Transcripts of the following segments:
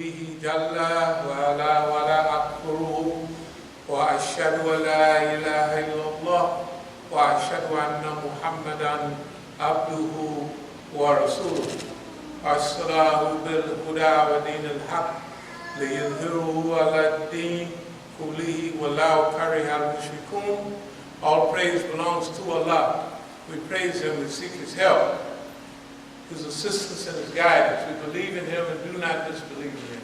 به جل ولا أكفره وأشهد أن لا إله إلا الله وأشهد أن محمدا عبده ورسوله أرسله بالهدى ودين الحق ليظهره على الدين كله ولو كره المشركون. All praise belongs to Allah. We praise Him, we seek His help, His assistance and His guidance. We believe in Him and do not disbelieve in Him.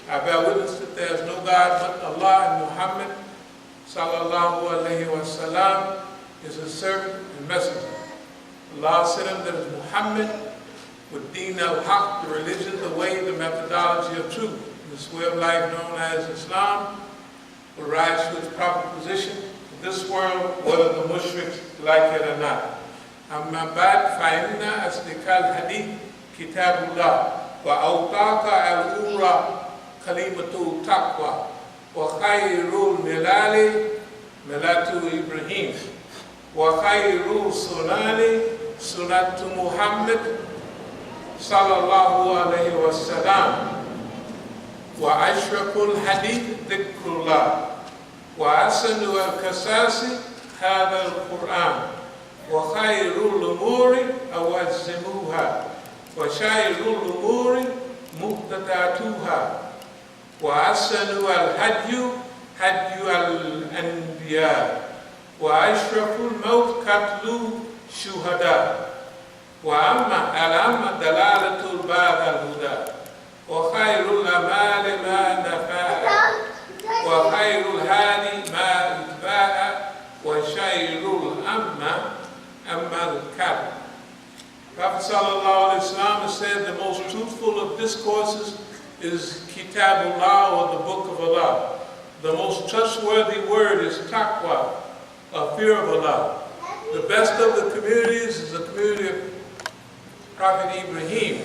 I bear witness that there is no God but Allah, and Muhammad sallallahu alayhi wa sallam is His servant and messenger. Allah sent Him, that is Muhammad, with Deen al-Haq, the religion, the way, the methodology of truth. This way of life known as Islam will rise to its proper position in this world, whether the mushriks like it or not. أما بعد فإن أصدق الحديث كتاب الله وأوثق الأمور كلمة التقوى وخير الملال ملة إبراهيم وخير السنن سنة محمد صلى الله عليه وسلم وأشرف الحديث ذكر الله وأحسن القصص هذا القرآن وخير الأمور أوزموها وشر الأمور محدثاتها وأحسن الهدي هدي الأنبياء وأشرف الموت قتل الشهداء وأما دلالة الباب الهدى وخير الأعمال ما نفع وخير الهادي ما اتباع وشر الأمة أما الكلام. Prophet sallallahu alaihi wasallam has said the most truthful of discourses is Kitabullah, or the Book of Allah. The most trustworthy word is taqwa, a fear of Allah. The best of the communities is the community of Prophet Ibrahim.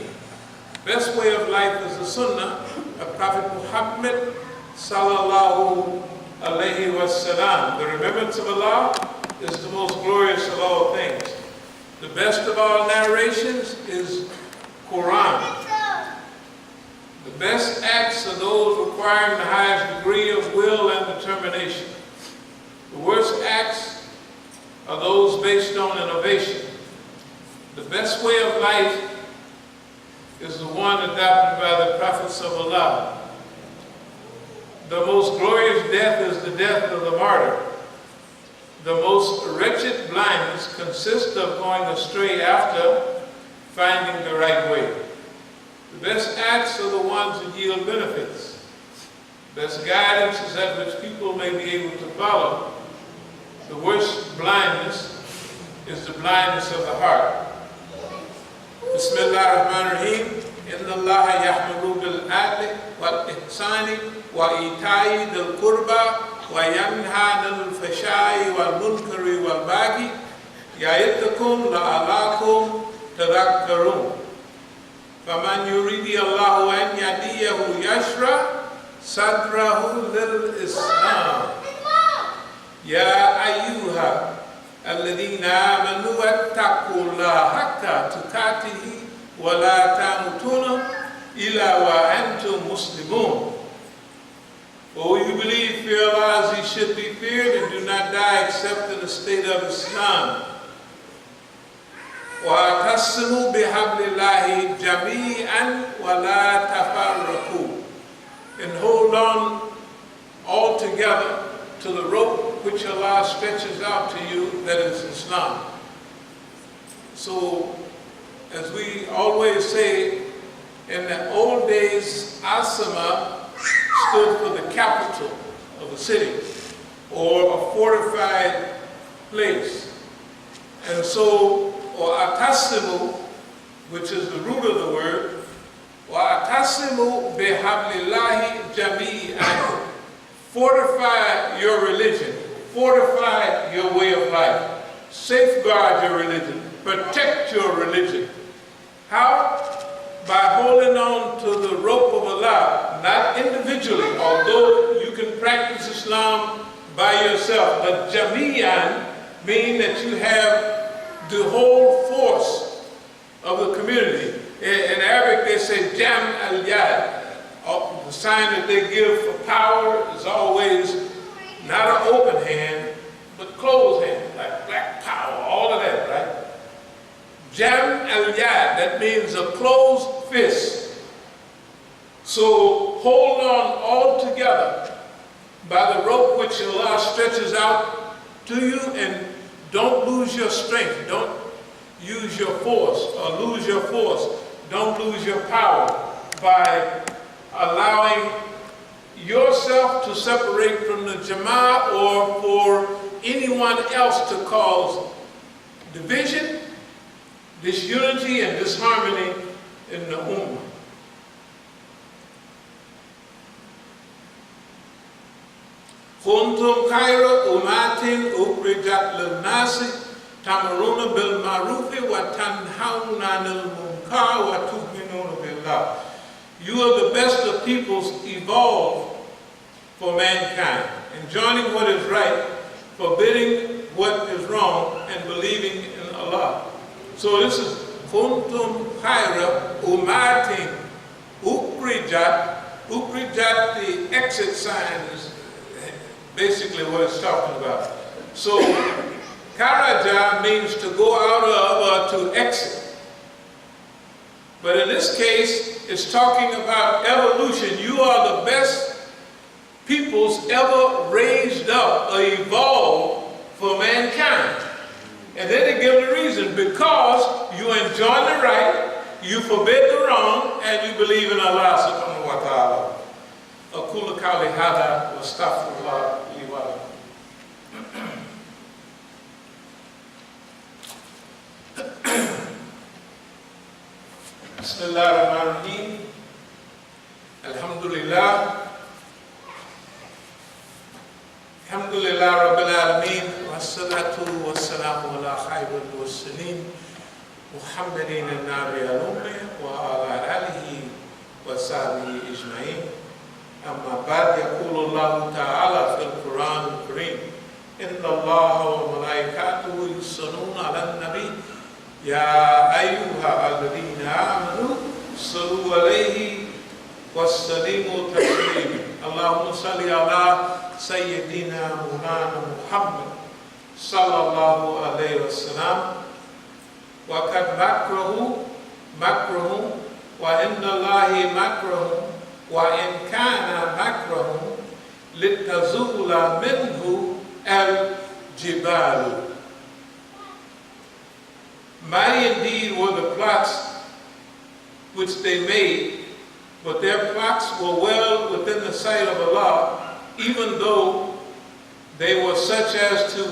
Best way of life is the Sunnah of Prophet Muhammad sallallahu alaihi wasallam. The remembrance of Allah is the most glorious of all things. The best of all narrations is Quran. The best acts are those requiring the highest degree of will and determination. The worst acts are those based on innovation. The best way of life is the one adopted by the prophets of Allah. The most glorious death is the death of the martyr. The most wretched blindness consists of going astray after finding the right way. The best acts are the ones that yield benefits. Best guidance is that which people may be able to follow. The worst blindness is the blindness of the heart. Bismillah ar-Rahman ar-Rahim. Inna Allah yahmuru bil-adli wal-ihsani wa-ita'i dil-qurba وَيَنْهَى عَنِ الْفَحْشَاءِ وَالْمُنكَرِ وَالْبَغْيِ يَعِظُكُمْ لَعَلَّكُمْ تَذَكَّرُونَ فَمَنْ يُرِيدِ اللَّهُ أَنْ يَهْدِيَهُ يَشْرَحْ صَدْرَهُ لِلْإِسْلَامِ يَا أَيُّهَا الَّذِينَ آمَنُوا اتَّقُوا اللَّهَ حَقَّ تُقَاتِهِ وَلَا تَمُوتُنَّ إِلَّا وَأَنْتُمْ مُسْلِمُونَ. O you believe, fear Allah as He should be feared, and do not die except in the state of Islam. وَاعْتَصِمُوا بِحَبْلِ اللَّهِ جَمِيعًا وَلَا تَفَرَّقُوا. And hold on all together to the rope which Allah stretches out to you, that is Islam. So, as we always say, in the old days, Asama stood for the capital of the city, or a fortified place. And so, or atasimu, which is the root of the word, or atasimu bihablillahi jami'an. Fortify your religion, fortify your way of life, safeguard your religion, protect your religion. How? By holding on to the rope of Allah, not individually, although you can practice Islam by yourself, but jami'an, meaning that you have the whole force of the community. In Arabic they say jam al-yad, the sign that they give for power is always not an open hand, but closed hand, like black power, all of that, right? Jam al-yad, that means a closed fist. So hold on all together by the rope which Allah stretches out to you, and don't lose your strength. Don't use your force or lose your force. Don't lose your power by allowing yourself to separate from the Jama'ah or for anyone else to cause division, disunity, and disharmony in the Ummah. كنتم خير أمة أخرجت للناس تأمرون بالمعروف وتنهون عن المنكر وتؤمنون بالله. You are the best of peoples evolved for mankind, enjoining what is right, forbidding what is wrong, and believing in Allah. So this is Kuntum Khaira Umatin Ukrijat. Ukrijat, the exit sign, is basically what it's talking about. So Kharaja means to go out of or to exit. But in this case, it's talking about evolution. You are the best peoples ever raised up or evolved for mankind. And then they give the reason: because you enjoin the right, you forbid the wrong, and you believe in Allah subhanahu wa ta'ala. أقول قولي هذا واستغفر الله لي ولكم. بسم الله الرحمن الرحيم. الحمد لله رب العالمين، والصلاة والسلام على خير المرسلين محمد النبي الأمي وعلى آله وصحبه أجمعين. أما بعد، يقول الله تعالى في القرآن الكريم: إن الله وملائكته يصلون على النبي يا أيها الذين آمنوا صلوا عليه وسلموا تسليما. اللهم صل على سيدنا مولانا محمد صلى الله عليه وسلم. وقد مكرهم وعند الله مكرهم وإن كان مكرهم لتزول منه الجبال. Mighty indeed were the plots which they made, but their plots were well within the sight of Allah, even though they were such as to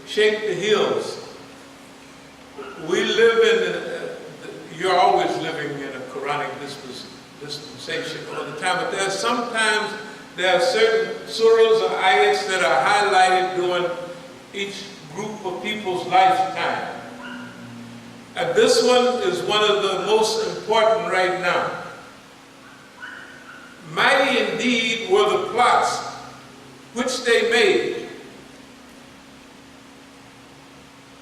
shake the hills. We live in, you're always living in a Quranic dispensation all the time, but there are certain surahs or ayats that are highlighted during each group of people's lifetime. And this one is one of the most important right now. Mighty indeed were the plots which they made,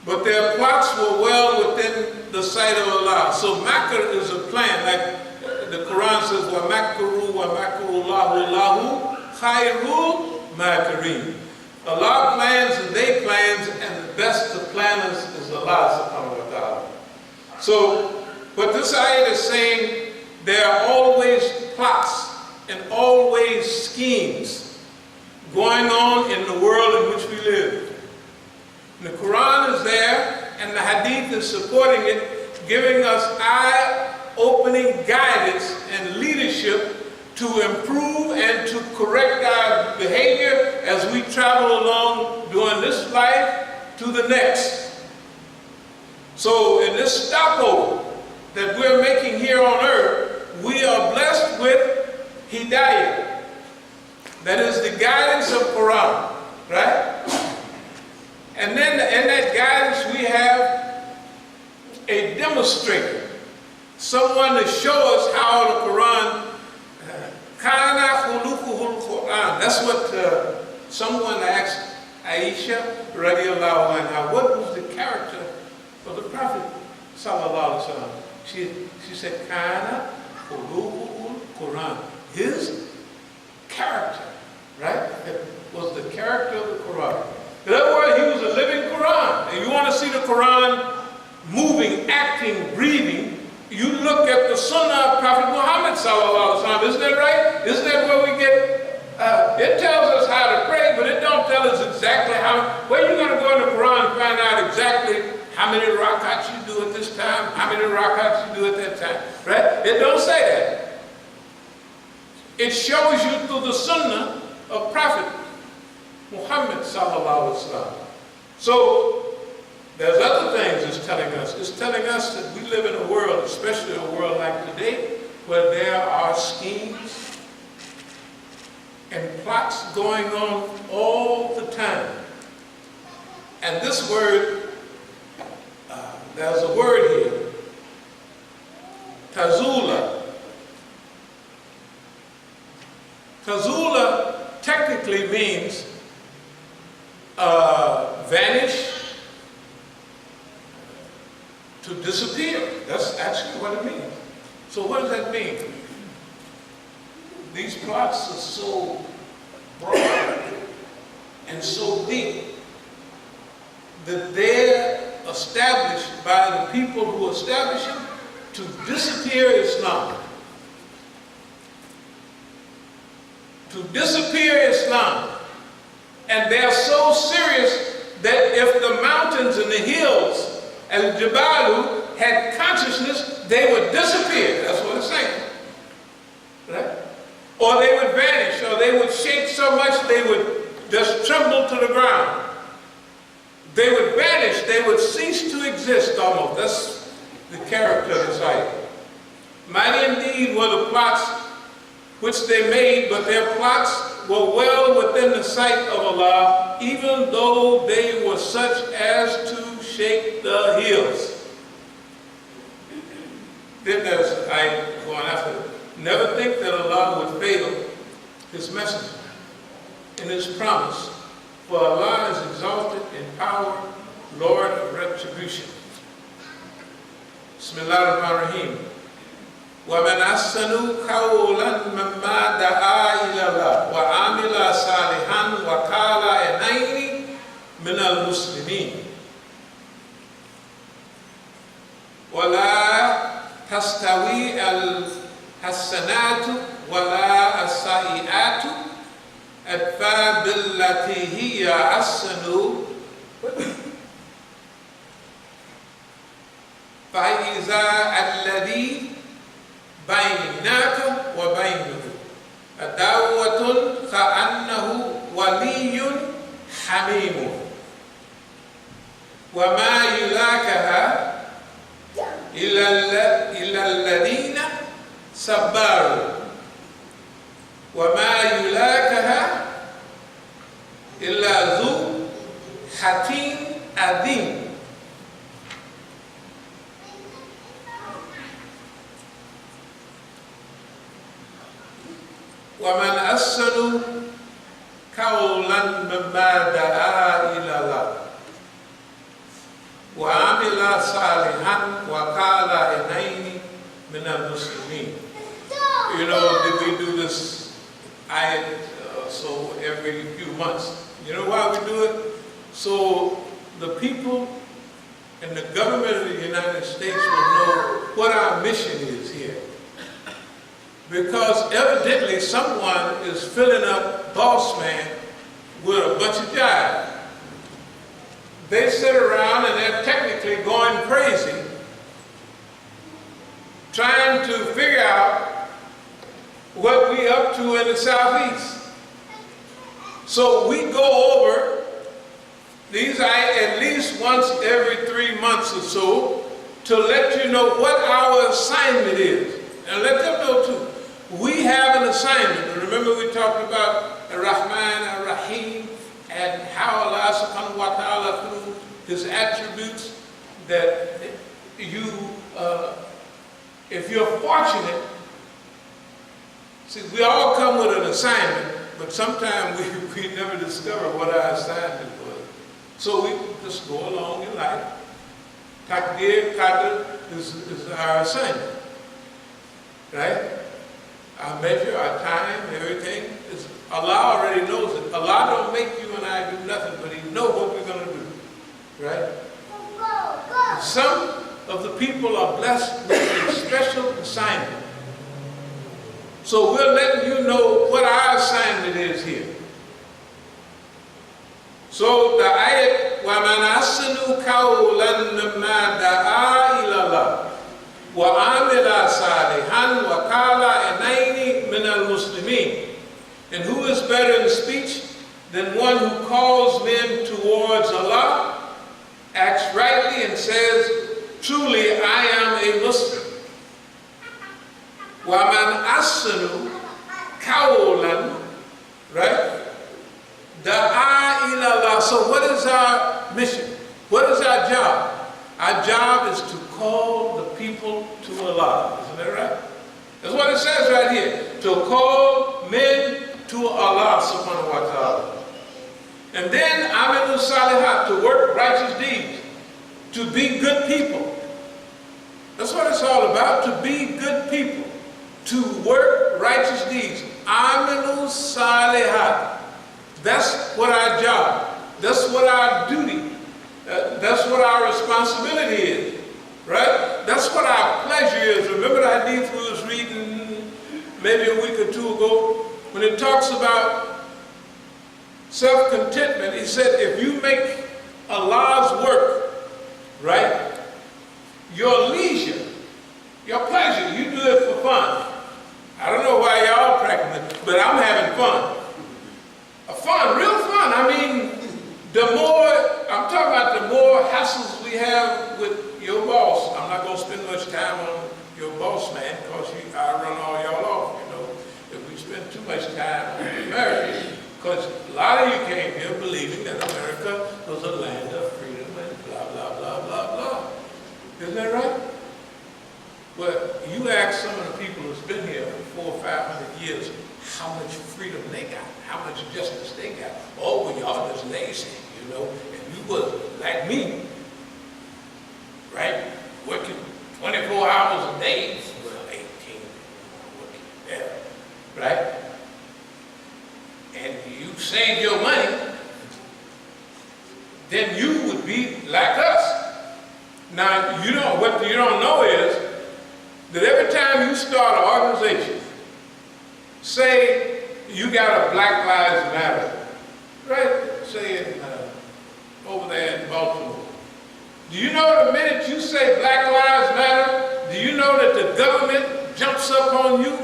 but their plots were well within the sight of Allah. So makr is a plan, like the Quran says, وَمَكْرُوا وَمَكْرُوا اللَّهُ اللَّهُ خَيْرُ مَاكِرِينَ. Allah plans and they plans, and the best of planners is Allah subhanahu wa ta'ala. So, but this ayat is saying there are always plots and always schemes going on in the world in which we live. And the Quran is there, and the Hadith is supporting it, giving us eye-opening guidance and leadership to improve and to correct our behavior as we travel along during this life to the next. So in this stopover that we're making here on earth, we are blessed with hidayah. That is the guidance of Quran, right? And then in that guidance we have a demonstrator, someone to show us how the Quran, kana khuluquhul Quran. That's what someone asked Aisha radiallahu anha, what was the character of the Prophet sallallahu alaihi wasallam? She said, kana khuluquhul Quran. His Sunnah of Prophet Muhammad sallallahu alaihi wasallam. Isn't that right? Isn't that where we get? It tells us how to pray, but it don't tell us exactly how. Where you going to go in the Quran and find out exactly how many rakats you do at this time, how many rakats you do at that time, right? It don't say that. It shows you through the Sunnah of Prophet Muhammad sallallahu alaihi wasallam. So there's other things it's telling us. It's telling us that we live in a world, especially a world like today, where there are schemes and plots going on all the time. And this word, there's a word here, tazula. Tazula technically means vanish, to disappear. That's actually what it means. So what does that mean? These plots are so broad and so deep that they're established by the people who establish them to disappear Islam. To disappear Islam. And they're so serious that if the mountains and the hills and Jabalu had consciousness, they would disappear. That's what it's saying. Right? Or they would vanish, or they would shake so much they would just tremble to the ground. They would vanish, they would cease to exist almost. That's the character of this ayah. Mighty indeed were the plots which they made, but their plots were well within the sight of Allah, even though they were such as to shake the hills. Then there's an ayah going after it. Never think that Allah would fail His messenger in His promise, for Allah is exalted in power, Lord of retribution. Bismillah ar-Rahman ar-Rahim. وَمَنْ أَحْسَنُ قَوْلًا مِمَّنْ دَعَا إِلَى اللَّهِ وَعَمِلَ صَالِحًا وَقَالَ إِنَّنِي مِنَ الْمُسْلِمِينَ وَلَا تَسْتَوِي الحسنات ولا السيئات ادفع بالتي هي أحسن فإذا الذي بينك وبينه عداوة كأنه ولي حميم وما يلاكها إلى الذين صبروا وما يلاكها إلا ذو حكيم عظيم. ومن أحسن قولا ممن دعا إلى الله وعمل صالحا وقال إنني من المسلمين. You know, did we do this ayat so every few months? You know why we do it? So the people and the government of the United States will know what our mission is here. Because evidently someone is filling up boss man with a bunch of jive. They sit around and they're technically going crazy trying to figure out what we up to in the Southeast. So we go over these at least once every 3 months or so to let you know what our assignment is. And let them know too. We have an assignment. Remember we talked about Ar-Rahman, Ar-Rahim, and how Allah subhanahu wa ta'ala through His attributes that you, if you're fortunate, see, we all come with an assignment, but sometimes we never discover what our assignment was. So we just go along in life. Takdir, qadr is our assignment, right? Our measure, our time, everything. Allah already knows it. Allah don't make you and I do nothing, but He knows what we're going to do, right? Some of the people are blessed with a special assignment. So we're letting you know what our assignment is here. So the ayat, وَمَنْ أَحْسَنُ قَوْلًا مِمَّنْ دَعَا إِلَى اللَّهِ وَعَمِلَ صَالِحًا وَقَالَ إِنَّنِي مِنَ الْمُسْلِمِينَ. And who is better in speech than one who calls men towards Allah, acts rightly, and says, truly I am a Muslim. وَمَنْ أَحْسَنُ قَوْلًا, right? Da'a ila Allah. So what is our mission? What is our job? Our job is to call the people to Allah. Isn't that right? That's what it says right here. To call men to Allah subhanahu wa ta'ala. And then amilu salihat, to work righteous deeds. To be good people. That's what it's all about. To be good people. To work righteous deeds. Amilu salihat. That's what our job, that's what our duty, that's what our responsibility is, right? That's what our pleasure is. Remember the hadith we was reading maybe a week or two ago, when it talks about self-contentment. He said, if you make Allah's work, right, your leisure, your pleasure, you do it for fun. I don't know why y'all practicing it, but I'm having fun. Fun, real fun. I mean, I'm talking about the more hassles we have with your boss. I'm not going to spend much time on your boss, man, because I run all y'all off, you know. If we spend too much time on America, because a lot of you came here believing that America was a land of freedom and blah, blah, blah, blah, blah. Isn't that right? But you ask some of the people who's been here for 400 or 500 years, how much freedom they got, how much justice they got. Oh, well, y'all just lazy, you know. If you was like me, right, working 24 hours a day, well, 18, working there, right? And you save your money, then you would be like us. Now, what you don't know is that every time you start an organization, say you got a Black Lives Matter, right? Say over there in Baltimore. Do you know the minute you say Black Lives Matter, do you know that the government jumps up on you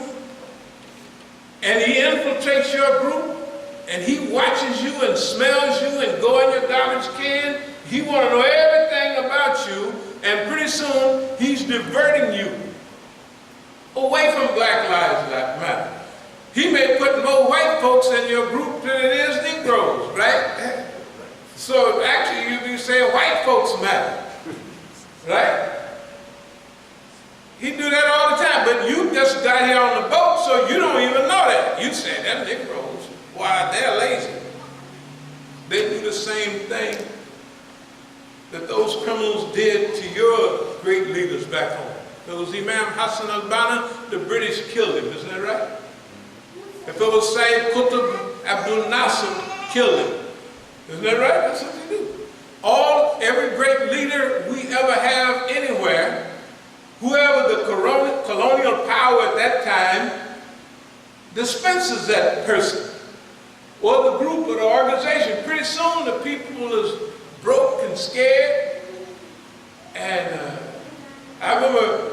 and he infiltrates your group and he watches you and smells you and go in your garbage can? He want to know everything about you, and pretty soon he's diverting you away from Black Lives Matter. He may put more white folks in your group than it is Negroes, right? So actually you'd be saying white folks matter, right? He do that all the time, but you just got here on the boat, so you don't even know that. You say, them Negroes, why, they're lazy. They do the same thing that those criminals did to your great leaders back home. If it was Imam Hassan al-Banna, the British killed him, isn't that right? If it was Sayyid Qutb Abdul Nasser, killed him. Isn't that right? That's what they do. Every great leader we ever have anywhere, whoever the colonial power at that time dispenses that person, or the group or the organization. Pretty soon the people is broke and scared. And I remember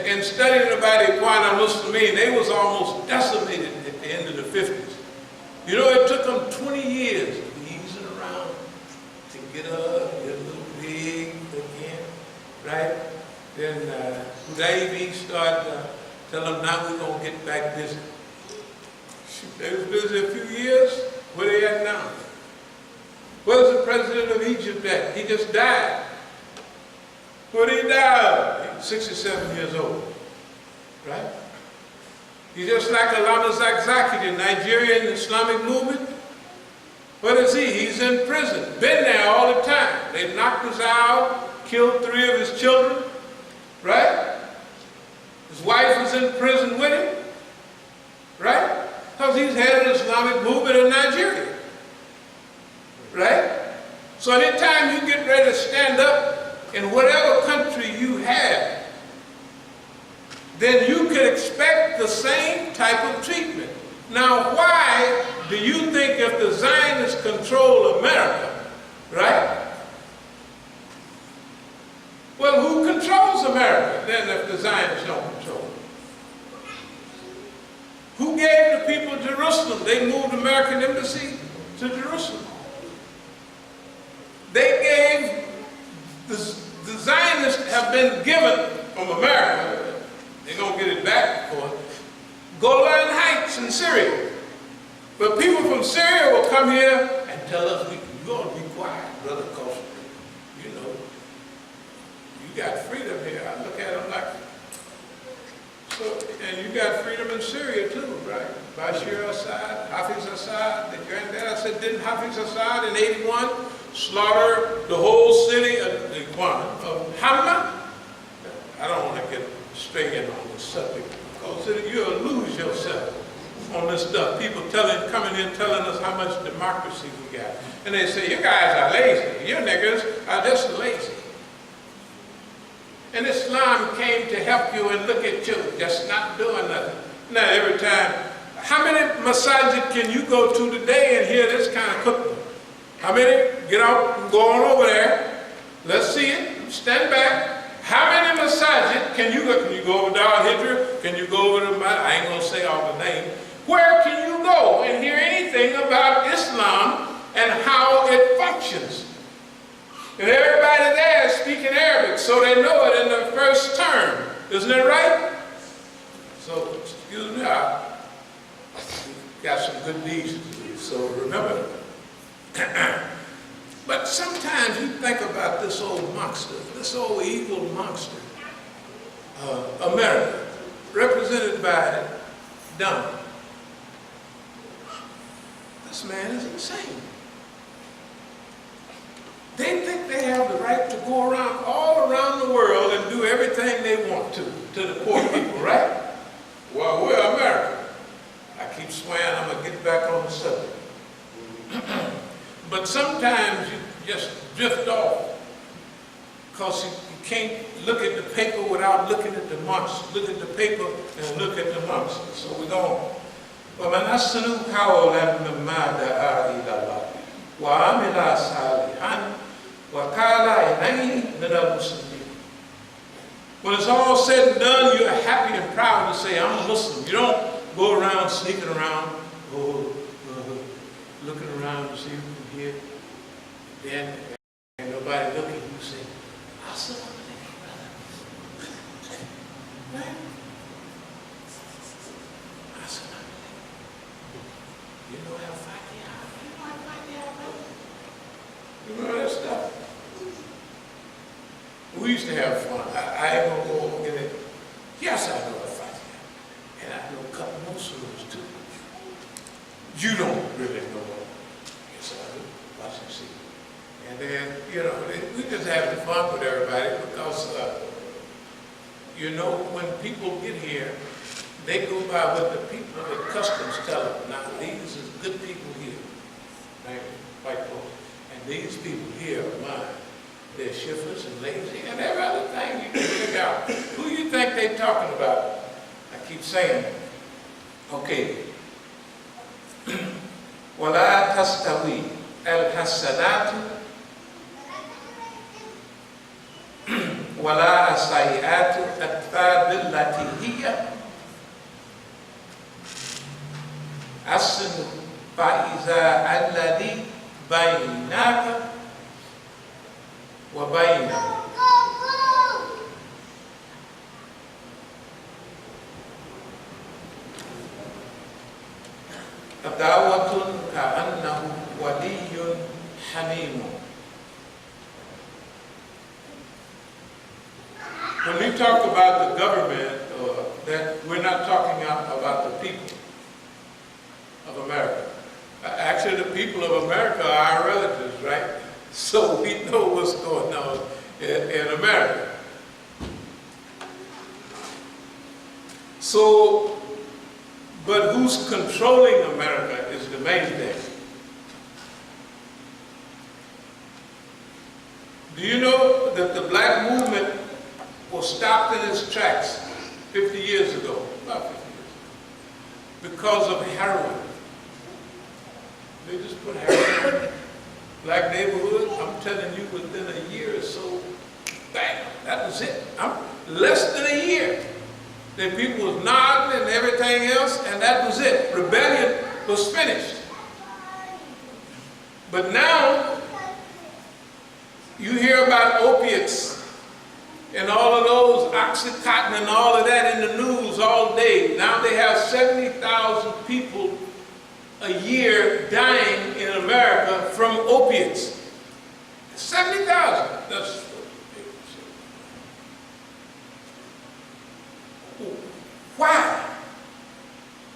in studying about Ikhwan al-Muslimin, they was almost decimated at the end of the 50s. You know, it took them 20 years to be easing around, to get up, get a little big again, right? Then Hudaybi started telling them, now we're going to get back busy. They was busy a few years. Where they at now? Where's the president of Egypt at? He just died. Where did he die? 67 years old, right? He's just like Allama Zakzaki, the Nigerian Islamic movement. What is he? He's in prison. Been there all the time. They knocked us out, killed 3 of his children, right? His wife was in prison with him, right? Because he's head of the Islamic movement in Nigeria, right? So anytime you get ready to stand up in whatever country you have, then you can expect the same type of treatment. Now, why do you think if the Zionists control America, right? Well, who controls America then if the Zionists don't control it? Who gave the people Jerusalem? They moved the American embassy to Jerusalem. They gave, the Zionists have been given from America, they're going to get it back for Golan Heights in Syria. But people from Syria will come here and tell us, you're going to be quiet, brother, because, you know, you got freedom here. I look at them like, so, and you got freedom in Syria too, right? Bashir Assad, Hafiz Assad, the granddad. I said, didn't Hafiz Assad in 81 slaughter the whole city of Hama? I don't want to get straight in on this subject, because you'll lose yourself on this stuff. People coming in telling us how much democracy we got. And they say, you guys are lazy. You niggas are just lazy. And Islam came to help you, and look at you, just not doing nothing. Now every time, how many masajid can you go to today and hear this kind of khutbah? How many? Get out and go on over there. Let's see it. Stand back. How many masajid can you go? Can you go over to Al-Hijra? Can you go over to, I ain't gonna say all the names. Where can you go and hear anything about Islam and how it functions? And everybody there is speaking Arabic, so they know it in the first term. Isn't it right? So, excuse me, I got some good deeds to do, so remember that. But sometimes you think about this old monster, this old evil monster, America, represented by Donald. This man is insane. They think they have the right to go around all around the world and do everything they want to the poor people, right? Well, we're America. I keep swearing I'm going to get back on the subject. But sometimes you just drift off because you can't look at the paper without looking at the monster. Look at the paper and look at the monster. So we're going. وَمَنْ أَحْسَنُ قَوْلًا مِمَّنْ دَعَا إِلَى اللَّهِ وَعَمِلَ صَالِحًا وَقَالَ إِنَّنِي مِنَ الْمُسْلِمِينَ. When it's all said and done, you're happy and proud to say, I'm a Muslim. You don't go around sneaking around, looking around to see who can hear. Then, ain't nobody looking, you say, As-Sabiqun, brother. Right? As-Sabiqun. You know al-Faqih? You know al-Faqih, brother? You remember that stuff? We used to have fun. I ain't gonna go and get it. Yes, I know al-Faqih. And I know a couple more surahs too. You don't really know what. Yes, I do. Watch and see. And then, you know, we just having fun with everybody because, you know, when people get here, they go by what the people, the customs tell them. Now, these is good people here, right? White folks. And these people here are mine. They're shiftless and lazy and every other thing you can figure out. Who you think they're talking about? I keep saying, okay. وَلَا تَسْتَوِي الْحَسَنَاتُ وَلَا السَّيِّئَاتُ أَدْفَعَ بِالَّتِي هِيَ أَحْسَنُ فَإِذَا الَّذِي بَيْنَكَ وَبَيْنَهُ عَدَاوَةٌ كَأَنَّهُ وَلِيٌّ حَمِيمٌ. When we talk about the government, that we're not talking about the people of America. Actually, the people of America are our relatives, right? So we know what's going on in America. So, but who's controlling America is the main thing. Do you know that the black movement was stopped in its tracks 50 years ago, about 50 years ago, because of heroin. They just put heroin in black neighborhood. I'm telling you, within a year or so, bang, that was it. Less than a year. The people was nodding and everything else, and that was it. Rebellion was finished. But now, you hear about opiates and all of those, Oxycontin and all of that in the news all day. Now they have 70,000 people a year dying in America from opiates. 70,000. That's what people say. Why?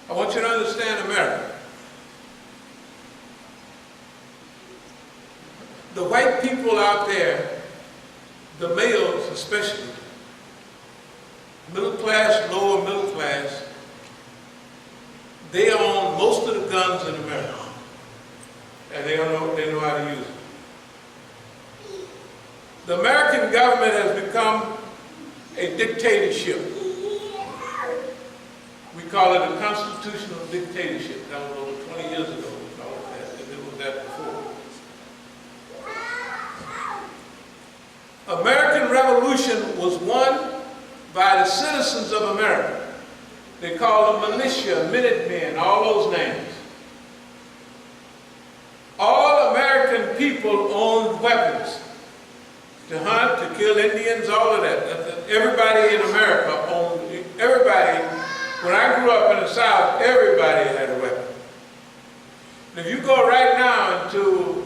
I want you to understand America. The white people out there, the males especially, middle class, lower middle class, they own most of the guns in America. And they know how to use them. The American government has become a dictatorship. We call it a constitutional dictatorship. That was over 20 years ago. It was that before. American Revolution was won by the citizens of America. They call them militia, Minutemen, all those names. All American people owned weapons to hunt, to kill Indians, all of that. Everybody in America owned, everybody, when I grew up in the South, everybody had a weapon. And if you go right now into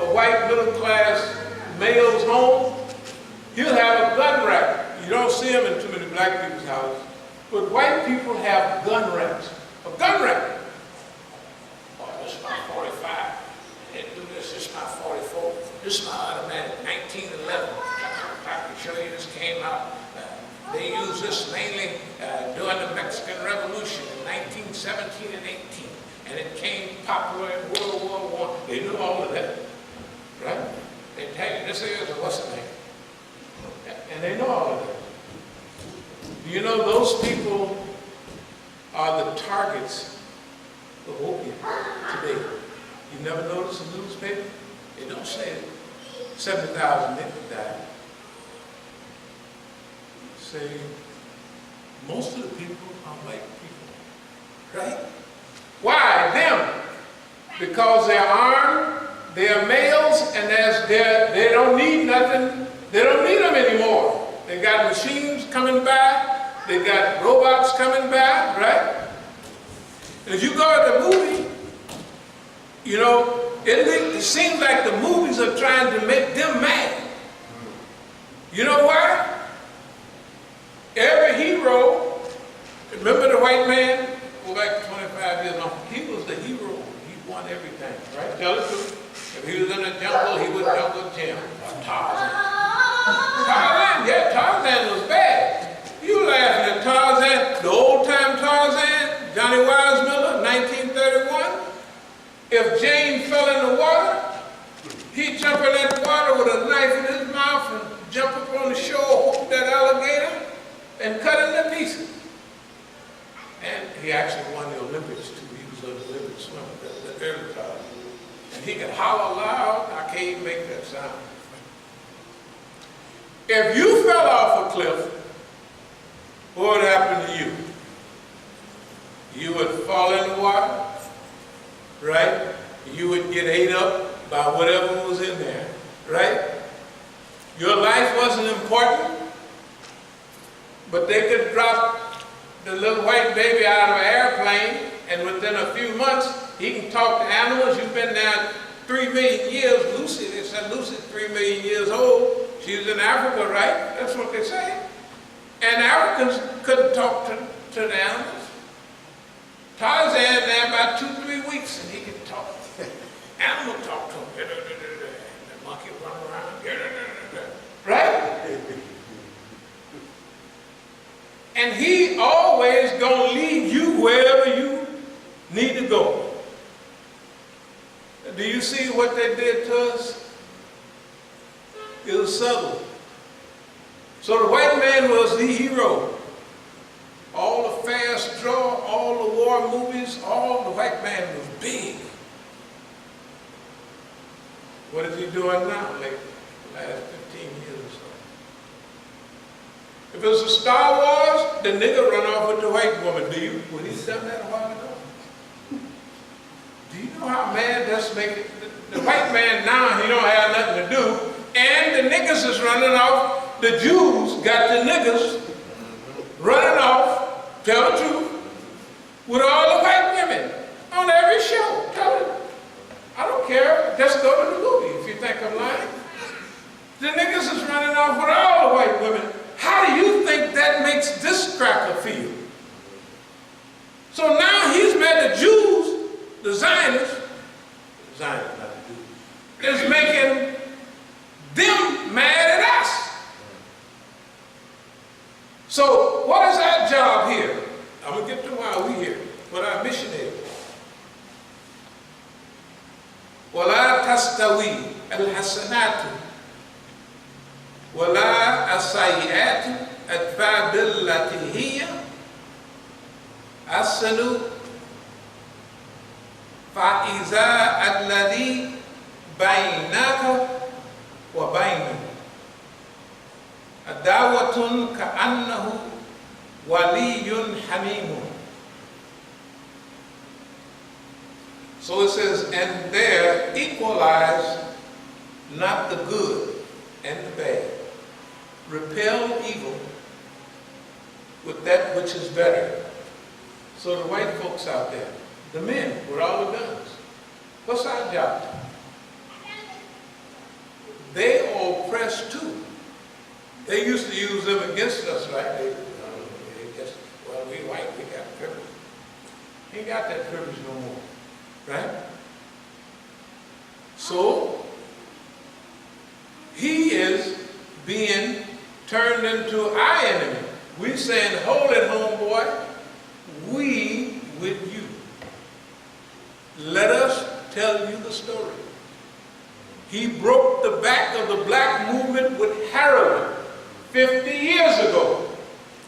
a white middle class male's home, he'll have a gun rack. You don't see them in too many black people's houses. But white people have gun racks. A gun rack. Oh, this is my 45. I didn't do this. This is my 44. This is my automatic 1911. I can show you this came out. They used this mainly during the Mexican Revolution in 1917 and 18. And it became popular in World War I. They knew all of that. Right? They tell you, this is what's the name? And they know all of that. You know, those people are the targets of opium today. You never notice in the newspaper? They don't say it. 70,000 people died. Say, most of the people are white people, right? Why them? Because they're armed, they're males, and they don't need nothing. They don't need them anymore. They got machines coming by. They got robots coming by, right? And if you go to the movie, you know, it seems like the movies are trying to make them mad. You know why? Every hero, remember the white man? Go back 25 years ago. He was the hero. He won everything, right? Tell the truth. If he was in the jungle, he would jungle Jim. Tarzan. Tarzan, yeah, Tarzan was bad. You laughing at Tarzan, the old-time Tarzan, Johnny Weissmuller, 1931. If Jane fell in the water, he'd jump in that water with a knife in his mouth and jump up on the shore, hook that alligator, and cut it to pieces. And he actually won the Olympics too. He was an Olympic swimmer, the early Tarzan. And he could holler loud. I can't even make that sound. If you fell off a cliff, what would happen to you? You would fall in the water, right? You would get ate up by whatever was in there, right? Your life wasn't important, but they could drop the little white baby out of an airplane, and within a few months, he can talk to animals. You've been there 3 million years. Lucy, they said Lucy's 3 million years old. She was in Africa, right? That's what they say. And Africans couldn't talk to the animals. Tarzan there about 2-3 weeks, and he could talk. Animal talk to him. The monkey run around. Right? And he always gonna lead you wherever you need to go. Do you see what they did to us? It was subtle. So the white man was the hero. All the fast draw, all the war movies, years, all the white man was big. What is he doing now, like the last 15 years or so? If it was a Star Wars, the nigga run off with the white woman. Would he done that a while ago? Do you know how mad that's making? The white man now, he don't have nothing to do, and the niggas is running off. The Jews got the niggas running off, tell the truth, with all the white women on every show. Tell them, I don't care, just go to the movie if you think I'm lying. The niggas is running off with all the white women. How do you think that makes this cracker feel? So now he's mad the Jews, the Zionists, not the Jews, is making them mad at us. So what is our job here? I'm going to get to why we're here, what our mission is. وَلَا تَسْتَوِي الْحَسَنَاتُ وَلَا السَّيِّئَاتُ أَدْفَعْ بِالَّتِي هِيَ أَحْسَنُ فَإِذَا الَّذِي بَيْنَكَ وَبَيْنَهُ عَدَاوَةٌ كَأَنَّهُ وَلِيٌّ حَمِيمٌ. So it says, and there equalize not the good and the bad. Repel evil with that which is better. So the white folks out there, the men with all the guns, what's our job? They are oppressed too. They used to use them against us, right? They just, well, we white, we got privilege. He ain't got that privilege no more, right? So, he is being turned into our enemy. We saying, hold it, homeboy, we with you. Let us tell you the story. He broke the back of the black movement with heroin 50 years ago.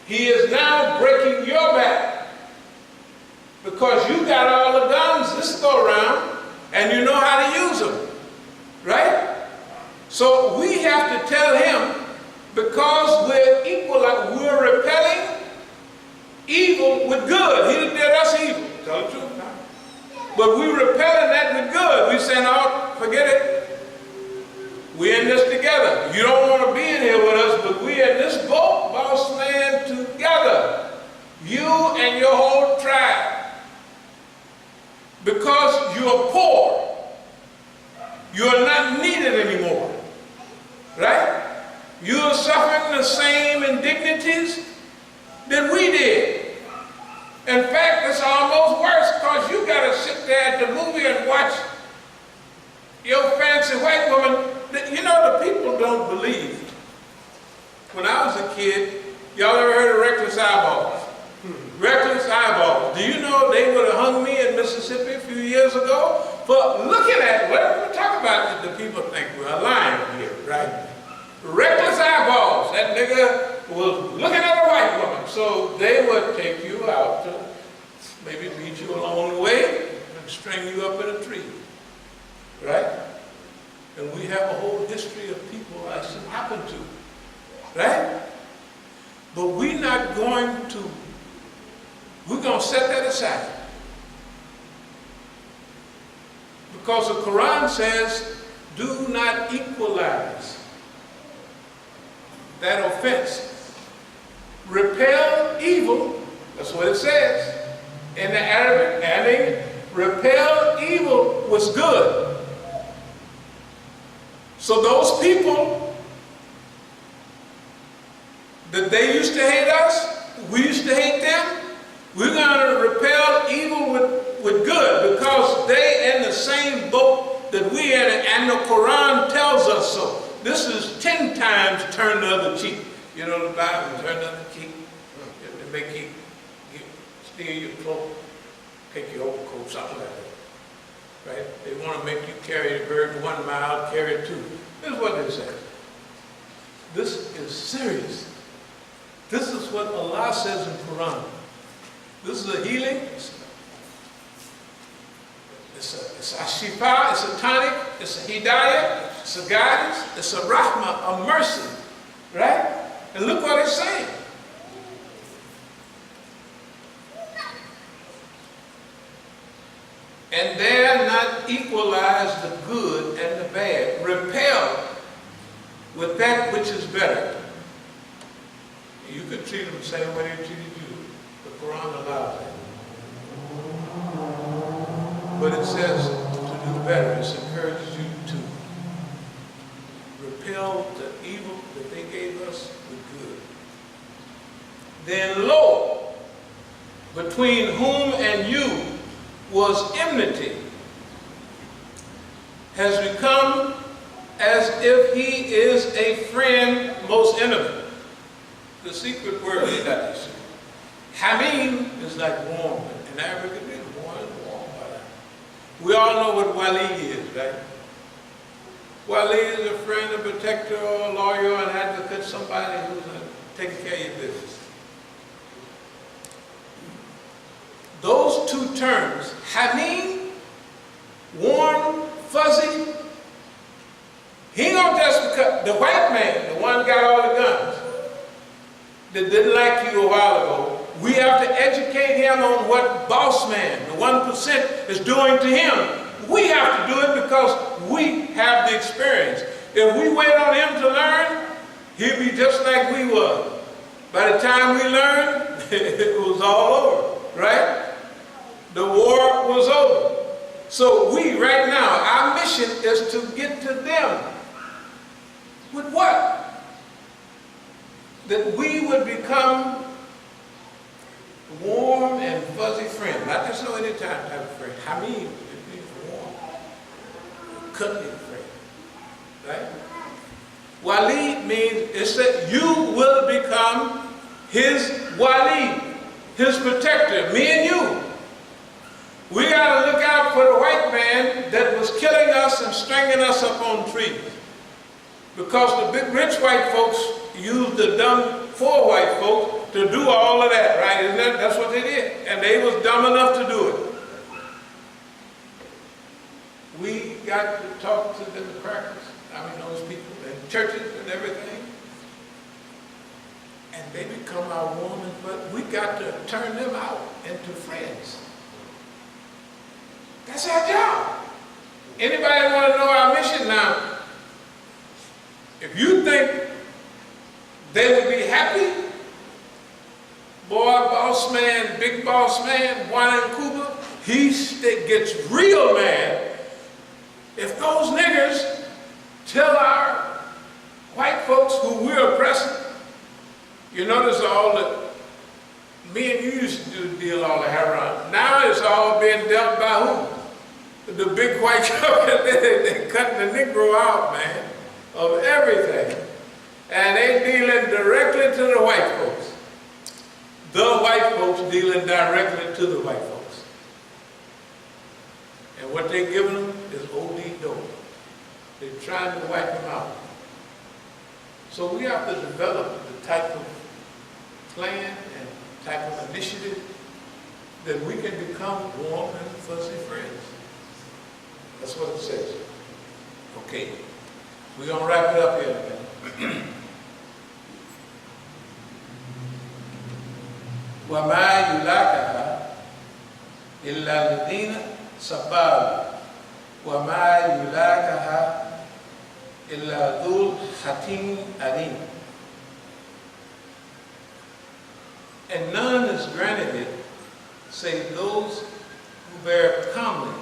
He is now breaking your back because you got all the guns this go around and you know how to use them, right? So we have to tell him, because we're equal, we're repelling evil with good. He did us evil, tell the truth now. But we're repelling that with good. We saying, oh, forget it. We're in this together. You don't want to be in here with us, but we're in this boat, boss man, together. You and your whole tribe. Because you're poor. You're not needed anymore. Right? You're suffering the same indignities that we did. In fact, it's almost worse because you got to sit there at the movie and watch your fancy white woman. You know, the people don't believe. When I was a kid, y'all ever heard of reckless eyeballs? Reckless eyeballs. Do you know they would have hung me in Mississippi a few years ago for looking at what we're talking about? The people think we're lying here, right? Reckless eyeballs. That nigga was looking at a white woman. So they would take you out to maybe beat you along the way and string you up in a tree. Right? And we have a whole history of people that's happened to. Right? But we're not going to, we're going to set that aside. Because the Quran says, do not equalize that offense. Repel evil, that's what it says in the Arabic, adding, repel evil was good. So those people that they used to hate us, we used to hate them, we're going to repel evil with good because they in the same boat that we in, and the Quran tells us so. This is 10 times turn the other cheek. You know the Bible, turn the other cheek. They make you steal your cloak, take your overcoat, something like that. Right? They want to make you carry the burden 1 mile, carry it 2. This is what they say. This is serious. This is what Allah says in Quran. This is a healing. It's a shifa, it's a tonic, it's a hidayah, it's a guidance, it's a rahmah, a mercy, right? And look what it's saying. And dare not equalize the good and the bad. Repel with that which is better. You could treat them the same way they treated you. The Quran allows that. But it says to do better. It encourages you to repel the evil that they gave us with good. Then lo, between whom and you was enmity, has become as if he is a friend most intimate. The secret word is that you see. Hamim is like warm. In Arabic it means warm. We all know what wali is, right? Wali is a friend, a protector, or a lawyer, an advocate, somebody who's taking care of your business. Those two terms, hamim, warm, fuzzy, he ain't gonna just because the white man, the one got all the guns, that didn't like you a while ago, we have to educate him on what boss man, the 1%, is doing to him. We have to do it because we have the experience. If we wait on him to learn, he'll be just like we were. By the time we learned, it was all over, right? The war was over. So we, right now, our mission is to get to them. With what? That we would become warm and fuzzy friend. Not just no anytime type of friend. Hamim, it means warm. Cuddly friend. Right? Wali means it's that you will become his wali, his protector, me and you. We got to look out for the white man that was killing us and stringing us up on trees. Because the big rich white folks used the dumb poor white folks to do all of that, right? Isn't that? That's what they did. And they was dumb enough to do it. We got to talk to the crackers, those people in churches and everything. And they become our woman, but we got to turn them out into friends. That's our job. Anybody want to know our mission now? If you think they would be happy, boy, boss man, big boss man, Juan in Cuba, he gets real mad if those niggers tell our white folks who we're oppressing. You notice all the, me and you used to deal all the Haran. Now it's all being dealt by who? The big white government, they're cutting the Negro out, man, of everything. And they dealing directly to the white folks. The white folks dealing directly to the white folks. And what they're giving them is OD dope. They're trying to wipe them out. So we have to develop the type of plan and type of initiative that we can become warm and fuzzy friends. That's what it says. Okay, we're going to wrap it up here in a minute. وَمَا يُلَاكَهَا إِلَّا الَّذِينَ صَبَرُوا وَمَا يُلَاكَهَا إِلَّا ذُو الْحَكِيمِ عَلِيمٍ. And none is granted it, save those who bear calmly.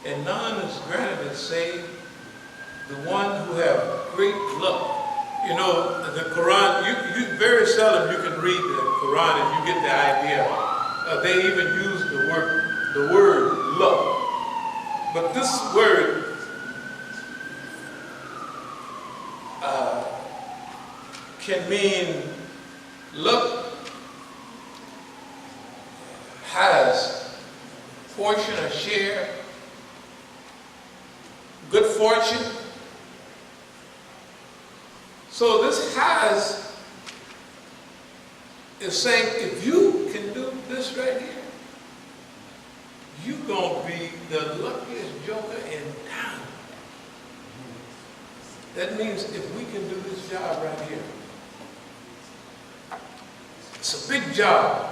And none is granted it, save the one who have great luck. You know, the Quran, you very seldom you can read the Quran and you get the idea. They even use the word luck. But this word can mean luck has portion or share, good fortune. So this has is saying if you can do this right here, you're going to be the luckiest joker in town. That means if we can do this job right here, it's a big job.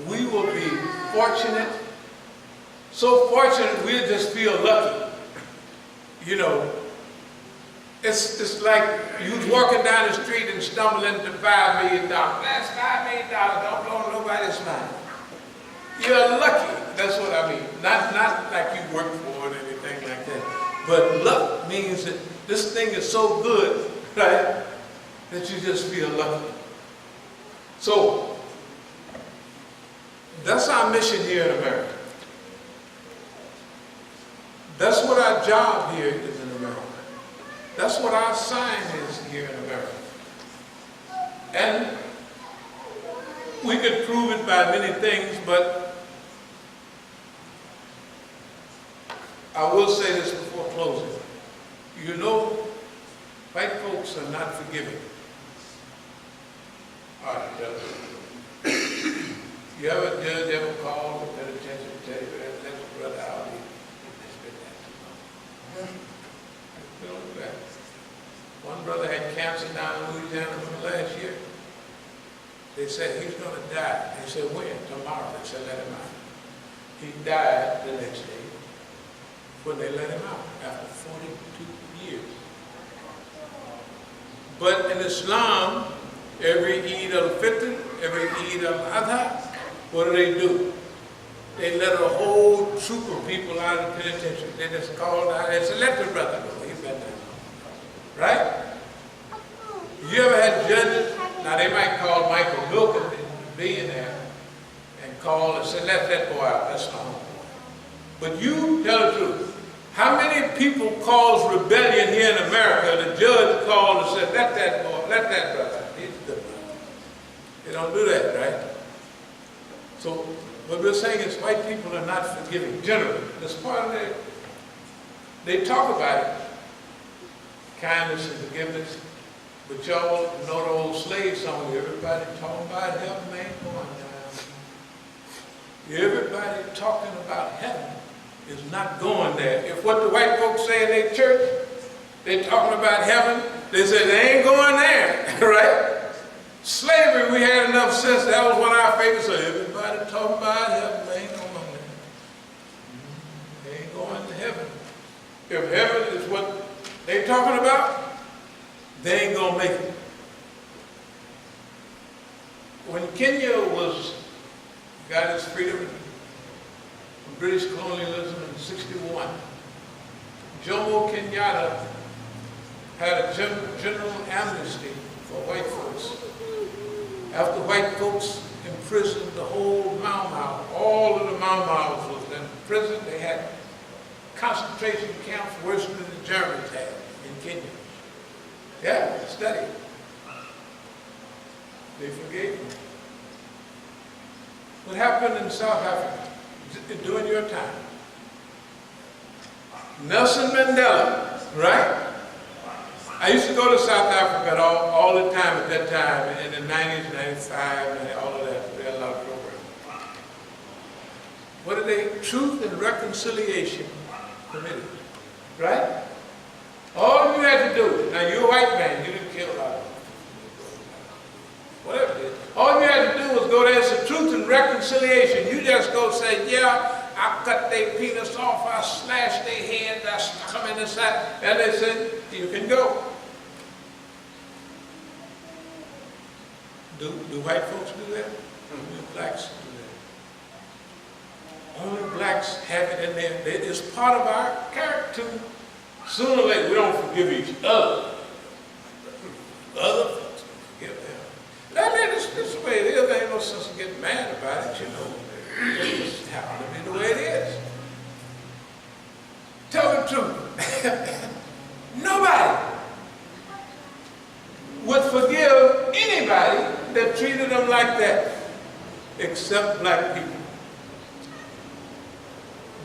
We will be fortunate, so fortunate we'll just feel lucky. You know, it's like you was walking down the street and stumble into $5 million. That's $5 million, don't blow nobody's mind. You're lucky, that's what I mean. Not like you work for it or anything like that. But luck means that this thing is so good, right, that you just feel lucky. So, that's our mission here in America. That's what our job here is in America. That's what our sign is here in America. And we could prove it by many things, but I will say this before closing. You know, white folks are not forgiving. All right, you ever judge ever call the penitentiary and tell you that next brother out here? One brother had cancer down in Louisiana from last year. They said he's going to die. They said when? Tomorrow. They said let him out. He died the next day when they let him out after 42 years. But in Islam, every Eid al-Fitr, every Eid al-Adha, what do? They let a whole troop of people out of the penitentiary. They just called out and said, let the brother go. He's been there. Right? You ever had judges? Now they might call Michael Milken, the billionaire, and call and say, let that boy out. That's not home. But you tell the truth. How many people cause rebellion here in America? The judge called and said, let that boy, let that brother out. He's a good brother. They don't do that, right? So what we're saying is white people are not forgiving, generally. That's part of their, they talk about it, kindness and forgiveness, but y'all know the old slave song, everybody talking about heaven ain't going down. Everybody talking about heaven is not going there. If what the white folks say in their church, they're talking about heaven, they say they ain't going there, right? Slavery, we had enough sense. That was one of our favorites. So everybody talking about heaven, they ain't going there. They ain't going to heaven. If heaven is what they talking about, they ain't going to make it. When Kenya got its freedom from British colonialism in '61, Jomo Kenyatta had a general amnesty for white folks. After white folks imprisoned the whole Mau Mau, all of the Mau Mau's was in prison. They had concentration camps worse than the Germans had in Kenya. Yeah, study. They forgave them. What happened in South Africa during your time? Nelson Mandela, right? I used to go to South Africa all the time at that time, in the 90s, 95, and all of that. We had a lot of programs. What are they? Truth and Reconciliation Committee, right? All you had to do, now you're a white man, you didn't kill a lot of them. Whatever it is. All you had to do was go there and say Truth and Reconciliation. You just go say, yeah, I cut their penis off, I slashed their heads, I stuck them in the side, and they said, you can go. Do white folks do that? Do blacks do that? Only blacks have it in there. It's part of our character. Sooner or later, we don't forgive each other. Other folks forgive them. I mean, this is the way it is. There ain't no sense in getting mad about it, you know. It just happens to be the way it is. Tell the truth. Nobody would forgive anybody that treated them like that, except black people.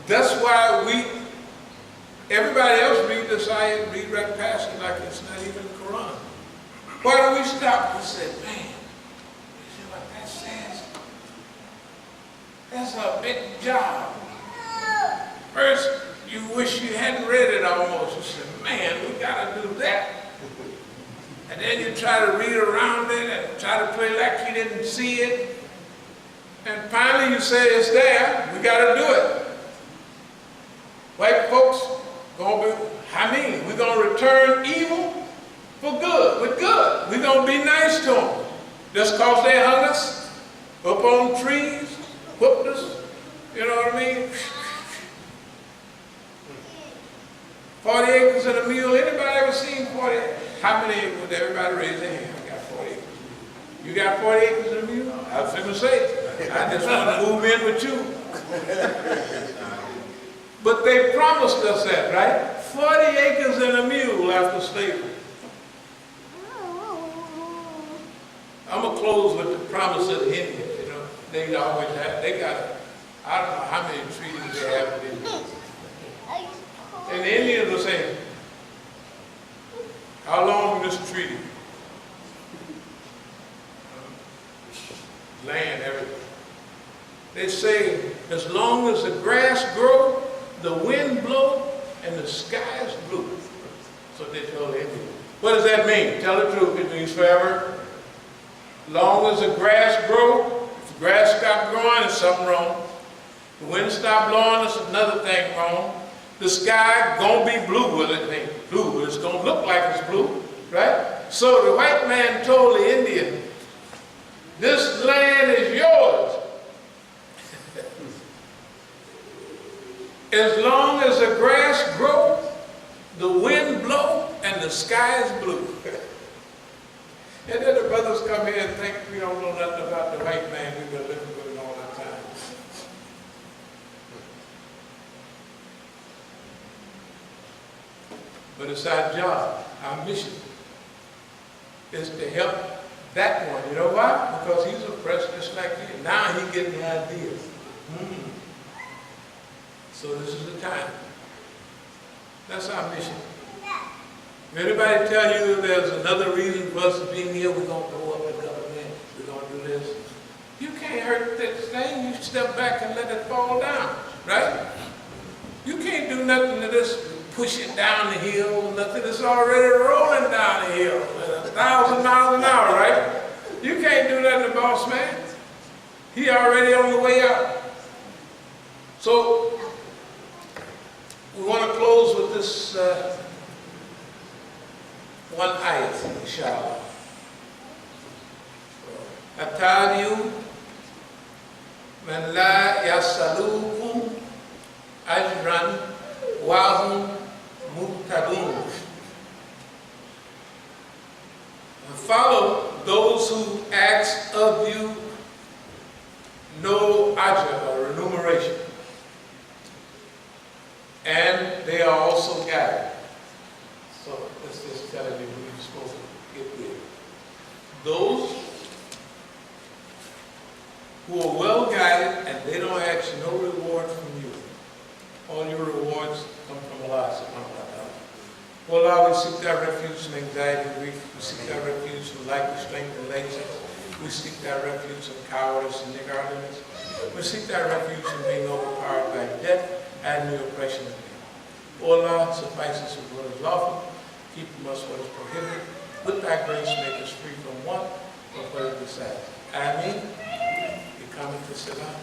That's why everybody else read this ayat, read right past it like it's not even the Quran. Why do we stop and say, man, you see what that says? That's a big job. First, you wish you hadn't read it almost. You said, man, we got to do that. And then you try to read around it and try to play like you didn't see it. And finally you say it's there, we got to do it. White folks, we're going to return evil for good, with good. We're going to be nice to them. Just because they hung us up on trees, whooped us, you know what I mean? 40 acres and a mule. Anybody ever seen 40 acres? How many acres? Everybody raise their hand. I got 40 acres. You got 40 acres and a mule? I was going to say, I just want to move in with you. But they promised us that, right? 40 acres and a mule after slavery. I'm going to close with the promise of the Indians. You know, they always have, they got, I don't know how many treaties they have with Indians. And the Indians will say, how long is this treaty? Land, everything. They say, as long as the grass grows, the wind blows, and the sky is blue. That's what they told the Indians. What does that mean? Tell the truth. It means forever. Long as the grass grows, if the grass stops growing, there's something wrong. The wind stops blowing, there's another thing wrong. The sky gonna be blue. Well, it ain't blue, but it's gonna look like it's blue, right? So the white man told the Indian, this land is yours. As long as the grass grows, the wind blows, and the sky is blue. And then the brothers come here and think we don't know nothing about the white man. We've been living with him all that time. But it's our job, our mission, is to help that one. You know why? Because he's oppressed just like you. Now he's getting the ideas. So this is the time. That's our mission. If anybody tell you there's another reason for us being here, we're going to go up in government, we're going to do this. You can't hurt this thing. You step back and let it fall down, right? You can't do nothing to this, push it down the hill, nothing. It's already rolling down the hill at 1,000 miles an hour, right? You can't do nothing to boss man. He already on the way out. So we want to close with this one ayat, inshallah. Atariu man la yasalukum ajran wa hum muhtadun. Follow those who ask of you no ajr or remuneration, and they are also guided. So this is telling you who you're supposed to get with. Those who are well guided and they don't ask no reward from you. All your rewards come from Allah subhanahu wa ta'ala. Oh Allah, we seek thy refuge from anxiety and grief. We seek thy refuge from lack of strength and laziness. We seek thy refuge from cowardice and niggardliness. We seek thy refuge from being overpowered by death and the oppression of men. O Allah, suffice us with what is lawful, keep from us what is prohibited. With thy grace, make us free from want or what is beside. Ameen. We come to Salam.